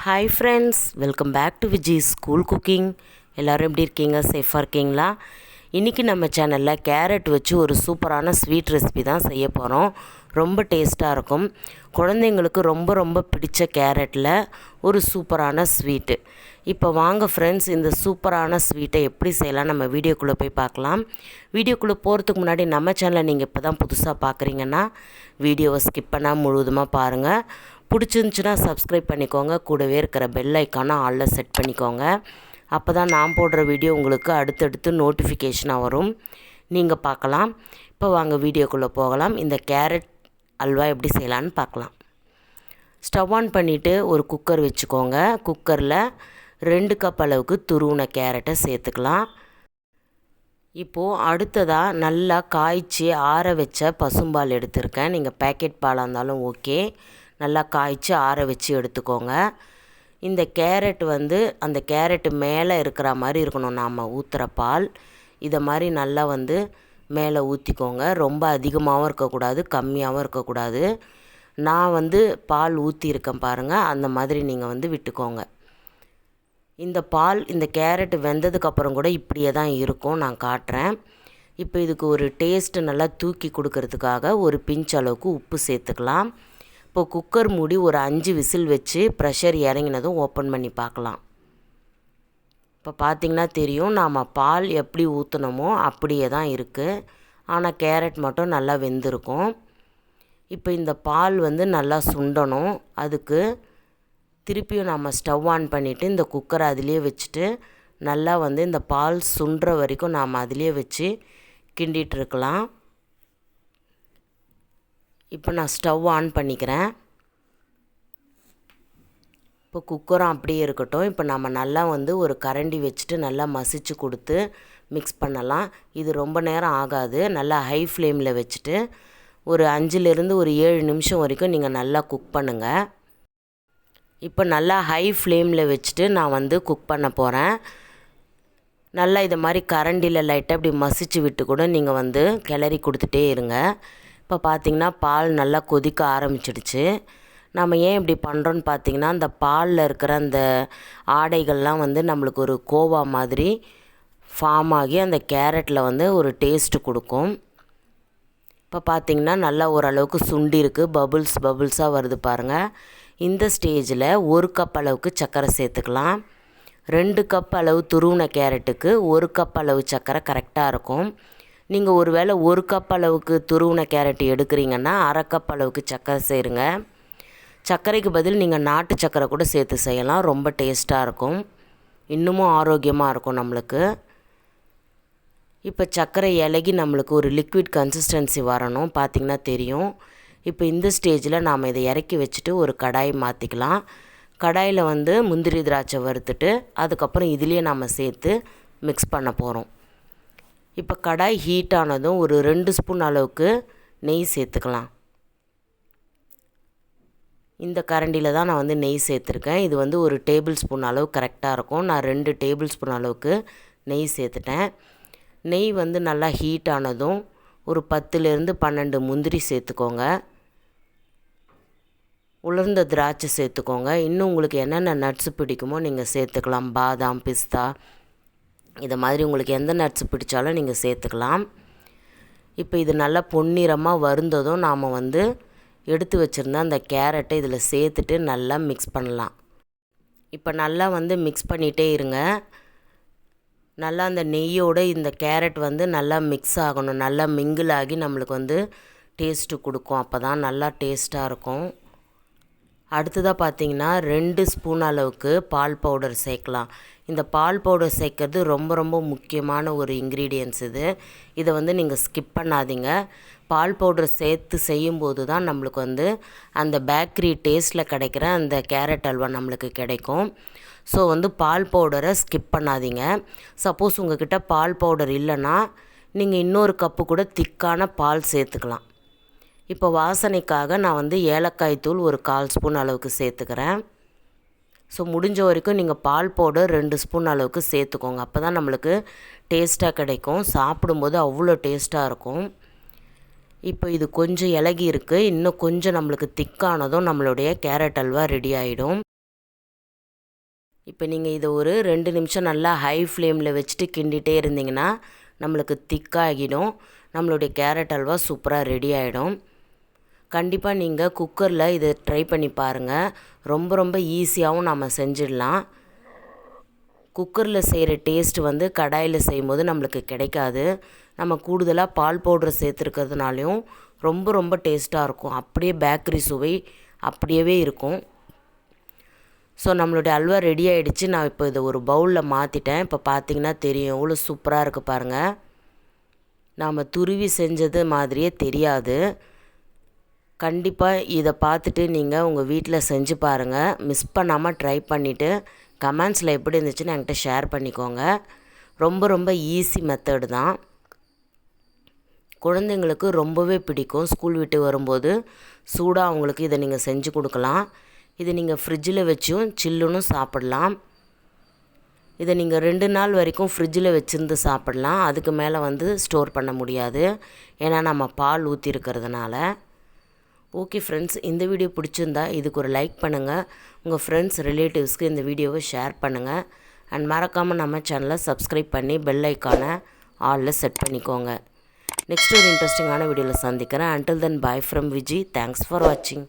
Hi friends, welcome back to Vijis School Cooking. எல்லாரும் எப்படி இருக்கீங்க? சேஃபாக இருக்கீங்களா? இன்றைக்கி நம்ம சேனலில் கேரட் வச்சு ஒரு சூப்பரான ஸ்வீட் ரெசிபி தான் செய்ய போகிறோம். ரொம்ப டேஸ்ட்டாக இருக்கும். குழந்தைங்களுக்கு ரொம்ப ரொம்ப பிடிச்ச கேரட்டில் ஒரு சூப்பரான ஸ்வீட்டு. இப்போ வாங்க ஃப்ரெண்ட்ஸ், இந்த சூப்பரான ஸ்வீட்டை எப்படி செய்யலாம் நம்ம வீடியோக்குள்ளே போய் பார்க்கலாம். வீடியோக்குள்ளே போகிறதுக்கு முன்னாடி நம்ம சேனலை நீங்கள் இப்போ தான் புதுசாக பார்க்குறீங்கன்னா வீடியோவை ஸ்கிப் பண்ணால் முழுவதுமாக பாருங்கள். பிடிச்சிருந்துச்சுன்னா சப்ஸ்கிரைப் பண்ணிக்கோங்க. கூடவே இருக்கிற பெல் ஐக்கானை ஆலில் செட் பண்ணிக்கோங்க. அப்போ தான் நான் போடுற வீடியோ உங்களுக்கு அடுத்தடுத்து நோட்டிஃபிகேஷனாக வரும், நீங்கள் பார்க்கலாம். இப்போ வாங்க வீடியோக்குள்ளே போகலாம். இந்த கேரட் அல்வா எப்படி செய்யலான்னு பார்க்கலாம். ஸ்டவ் ஆன் பண்ணிவிட்டு ஒரு குக்கர் வச்சுக்கோங்க. குக்கரில் 2 கப் அளவுக்கு துருவின கேரட்டை சேர்த்துக்கலாம். இப்போது அடுத்ததாக நல்லா காய்ச்சி ஆற வச்ச பசும்பால் எடுத்திருக்கேன். நீங்கள் பேக்கெட் பாலாக இருந்தாலும் ஓகே. நல்லா காய்ச்சி ஆற வச்சு எடுத்துக்கோங்க. இந்த கேரட் அந்த கேரட்டு மேலே இருக்கிற மாதிரி இருக்கணும் நாம் ஊற்றுற பால். இதை மாதிரி நல்லா மேலே ஊற்றிக்கோங்க. ரொம்ப அதிகமாகவும் இருக்கக்கூடாது, கம்மியாகவும் இருக்கக்கூடாது. நான் பால் ஊற்றியிருக்கேன் பாருங்கள், அந்த மாதிரி நீங்கள் விட்டுக்கோங்க. இந்த பால் இந்த கேரட் வெந்ததுக்கப்புறம் கூட இப்படியே தான் இருக்கும், நான் காட்டுறேன். இப்போ இதுக்கு ஒரு டேஸ்ட்டு நல்லா தூக்கி கொடுக்கறதுக்காக ஒரு பிஞ்ச் அளவுக்கு உப்பு சேர்த்துக்கலாம். இப்போ குக்கர் மூடி ஒரு 5 விசில் வச்சு ப்ரெஷர் இறங்கினதும் ஓப்பன் பண்ணி பார்க்கலாம். இப்போ பார்த்திங்கன்னா தெரியும், நாம் பால் எப்படி ஊற்றினோமோ அப்படியே தான் இருக்குது. ஆனால் கேரட் மட்டும் நல்லா வெந்திருக்கும். இப்போ இந்த பால் நல்லா சுண்டணும். அதுக்கு திருப்பியும் நாம் ஸ்டவ் ஆன் பண்ணிவிட்டு இந்த குக்கரை அதிலே வச்சுட்டு நல்லா இந்த பால் சுண்டுற வரைக்கும் நாம் அதிலே வச்சு கிண்டிகிட்ருக்கலாம். இப்போ நான் ஸ்டவ் ஆன் பண்ணிக்கிறேன். இப்போ குக்கரும் அப்படியே இருக்கட்டும். இப்போ நம்ம நல்லா ஒரு கரண்டி வச்சுட்டு நல்லா மசிச்சு கொடுத்து மிக்ஸ் பண்ணலாம். இது ரொம்ப நேரம் ஆகாது. நல்லா ஹை ஃப்ளேமில் வச்சுட்டு ஒரு 5லேருந்து ஒரு 7 நிமிஷம் வரைக்கும் நீங்கள் நல்லா குக் பண்ணுங்கள். இப்போ நல்லா ஹை ஃப்ளேமில் வச்சுட்டு நான் குக் பண்ண போகிறேன். நல்லா இதை மாதிரி கரண்டியில் லைட்டாக இப்படி மசிச்சு விட்டு கூட நீங்கள் கிளறி கொடுத்துட்டே இருங்க. இப்போ பார்த்திங்கன்னா பால் நல்லா கொதிக்க ஆரம்பிச்சிடுச்சு. நம்ம ஏன் இப்படி பண்ணுறோன்னு பார்த்திங்கன்னா, அந்த பாலில் இருக்கிற அந்த ஆடைகள்லாம் நம்மளுக்கு ஒரு கோவா மாதிரி ஃபார்ம் ஆகி அந்த கேரட்டில் ஒரு டேஸ்ட்டு கொடுக்கும். இப்போ பார்த்திங்கன்னா நல்லா ஓரளவுக்கு சுண்டி இருக்குது, பபுள்ஸாக வருது பாருங்கள். இந்த ஸ்டேஜில் 1 கப் அளவுக்கு சர்க்கரை சேர்த்துக்கலாம். 2 கப் அளவு துருவின கேரட்டுக்கு 1 கப் அளவு சர்க்கரை கரெக்டாக இருக்கும். நீங்கள் ஒரு வேளை 1 கப் அளவுக்கு துருவின கேரட் எடுக்கிறீங்கன்னா 1/2 கப் அளவுக்கு சர்க்கரை சேருங்க. சர்க்கரைக்கு பதில் நீங்கள் நாட்டு சர்க்கரை கூட சேர்த்து செய்யலாம். ரொம்ப டேஸ்ட்டாக இருக்கும், இன்னமும் ஆரோக்கியமாக இருக்கும் நம்மளுக்கு. இப்போ சர்க்கரை இலகி நம்மளுக்கு ஒரு லிக்விட் கன்சிஸ்டன்சி வரணும், பார்த்திங்கன்னா தெரியும். இப்போ இந்த ஸ்டேஜில் நாம் இதை இறக்கி வச்சுட்டு ஒரு கடாய் மாற்றிக்கலாம். கடாயில் முந்திரி திராட்சை வறுத்துட்டு அதுக்கப்புறம் இதுலேயே நாம் சேர்த்து மிக்ஸ் பண்ண போகிறோம். இப்போ கடாய் ஹீட் ஆனதும் ஒரு 2 ஸ்பூன் அளவுக்கு நெய் சேர்த்துக்கலாம். இந்த கரண்டியில் தான் நான் நெய் சேர்த்துருக்கேன். இது ஒரு டேபிள் ஸ்பூன் அளவு கரெக்டாக இருக்கும். நான் 2 டேபிள் ஸ்பூன் அளவுக்கு நெய் சேர்த்துட்டேன். நெய் நல்லா ஹீட் ஆனதும் ஒரு 10லேருந்து 12 முந்திரி சேர்த்துக்கோங்க. உலர்ந்த திராட்சை சேர்த்துக்கோங்க. இன்னும் உங்களுக்கு என்னென்ன நட்ஸு பிடிக்குமோ நீங்கள் சேர்த்துக்கலாம். பாதாம், பிஸ்தா, இதை மாதிரி உங்களுக்கு எந்த நட்ஸு பிடிச்சாலும் நீங்கள் சேர்த்துக்கலாம். இப்போ இது நல்லா பொன்னிறமாக வருந்ததும் நாம் எடுத்து வச்சுருந்த அந்த கேரட்டை இதில் சேர்த்துட்டு நல்லா மிக்ஸ் பண்ணலாம். இப்போ நல்லா மிக்ஸ் பண்ணிகிட்டே இருங்க. நல்லா அந்த நெய்யோடு இந்த கேரட் நல்லா மிக்ஸ் ஆகணும். நல்லா மிங்கிள் ஆகி நம்மளுக்கு டேஸ்ட்டு கொடுக்கும். அப்போ தான் நல்லா டேஸ்ட்டாக இருக்கும். அடுத்ததாக பார்த்திங்கன்னா 2 ஸ்பூன் அளவுக்கு பால் பவுடர் சேர்க்கலாம். இந்த பால் பவுடர் சேர்க்கறது ரொம்ப ரொம்ப முக்கியமான ஒரு இன்க்ரீடியன்ஸ் இது. இதை நீங்கள் ஸ்கிப் பண்ணாதீங்க. பால் பவுடர் சேர்த்து செய்யும்போது தான் நம்மளுக்கு அந்த பேக்கரி டேஸ்ட்டில் கிடைக்கிற அந்த கேரட் அல்வா நம்மளுக்கு கிடைக்கும். ஸோ பால் பவுடரை ஸ்கிப் பண்ணாதீங்க. சப்போஸ் உங்கள்கிட்ட பால் பவுடர் இல்லைன்னா நீங்கள் இன்னொரு கப்பு கூட திக்கான பால் சேர்த்துக்கலாம். இப்போ வாசனைக்காக நான் ஏலக்காய் தூள் ஒரு 1/4 ஸ்பூன் அளவுக்கு சேர்த்துக்கிறேன். ஸோ முடிஞ்ச வரைக்கும் நீங்கள் பால் பவுடர் 2 ஸ்பூன் அளவுக்கு சேர்த்துக்கோங்க. அப்போ தான் நம்மளுக்கு டேஸ்ட்டாக கிடைக்கும். சாப்பிடும்போது அவ்வளோ டேஸ்ட்டாக இருக்கும். இப்போ இது கொஞ்சம் இலகி இருக்குது. இன்னும் கொஞ்சம் நம்மளுக்கு திக்கானதும் நம்மளுடைய கேரட் அல்வா ரெடி ஆகிடும். இப்போ நீங்கள் இதை ஒரு 2 நிமிஷம் நல்லா ஹை ஃப்ளேமில் வச்சுட்டு கிண்டிகிட்டே இருந்தீங்கன்னா நம்மளுக்கு திக்காகிடும். நம்மளுடைய கேரட் அல்வா சூப்பராக ரெடி ஆகிடும். கண்டிப்பாக நீங்கள் குக்கரில் இதை ட்ரை பண்ணி பாருங்கள். ரொம்ப ரொம்ப ஈஸியாகவும் நம்ம செஞ்சிடலாம். குக்கரில் செய்கிற டேஸ்ட் வந்து கடாயில் செய்யும்போது நம்மளுக்கு கிடைக்காது. நம்ம கூடுதலாக பால் பவுட்ரு சேர்த்துருக்கிறதுனாலையும் ரொம்ப ரொம்ப டேஸ்ட்டாக இருக்கும். அப்படியே பேக்கரி சுவை அப்படியே இருக்கும். ஸோ நம்மளுடைய அல்வா ரெடி ஆகிடுச்சு. நான் இப்போ இதை ஒரு பவுலில் மாற்றிட்டேன். இப்போ பார்த்திங்கன்னா தெரியும் எவ்வளோ சூப்பராக இருக்குது பாருங்கள். நாம் துருவி செஞ்சது மாதிரியே தெரியாது. கண்டிப்பாக இதை பார்த்துட்டு நீங்கள் உங்கள் வீட்டில் செஞ்சு பாருங்கள். மிஸ் பண்ணாமல் ட்ரை பண்ணிவிட்டு கமெண்ட்ஸில் எப்படி இருந்துச்சுன்னு என்கிட்ட ஷேர் பண்ணிக்கோங்க. ரொம்ப ரொம்ப ஈஸி மெத்தடு தான். குழந்தைங்களுக்கு ரொம்பவே பிடிக்கும். ஸ்கூல் விட்டு வரும்போது சூடாக அவங்களுக்கு இதை நீங்கள் செஞ்சு கொடுக்கலாம். இதை நீங்கள் ஃப்ரிட்ஜில் வச்சும் சில்லுன்னு சாப்பிடலாம். இதை நீங்கள் 2 நாள் வரைக்கும் ஃப்ரிட்ஜில் வச்சுருந்து சாப்பிடலாம். அதுக்கு மேலே வந்து ஸ்டோர் பண்ண முடியாது. ஏன்னா நம்ம பால் ஊற்றிருக்கிறதுனால. ஓகே ஃப்ரெண்ட்ஸ், இந்த வீடியோ பிடிச்சிருந்தா இதுக்கு ஒரு லைக் பண்ணுங்கள். உங்கள் ஃப்ரெண்ட்ஸ் ரிலேட்டிவ்ஸ்க்கு இந்த வீடியோவை ஷேர் பண்ணுங்கள். அண்ட் மறக்காமல் நம்ம சேனலை சப்ஸ்கிரைப் பண்ணி பெல் ஐக்கானை ஆலில் செட் பண்ணிக்கோங்க. நெக்ஸ்ட் ஒரு இன்ட்ரெஸ்டிங்கான வீடியோவில் சந்திக்கிறேன். Until then bye from Viji. Thanks for வாட்சிங்.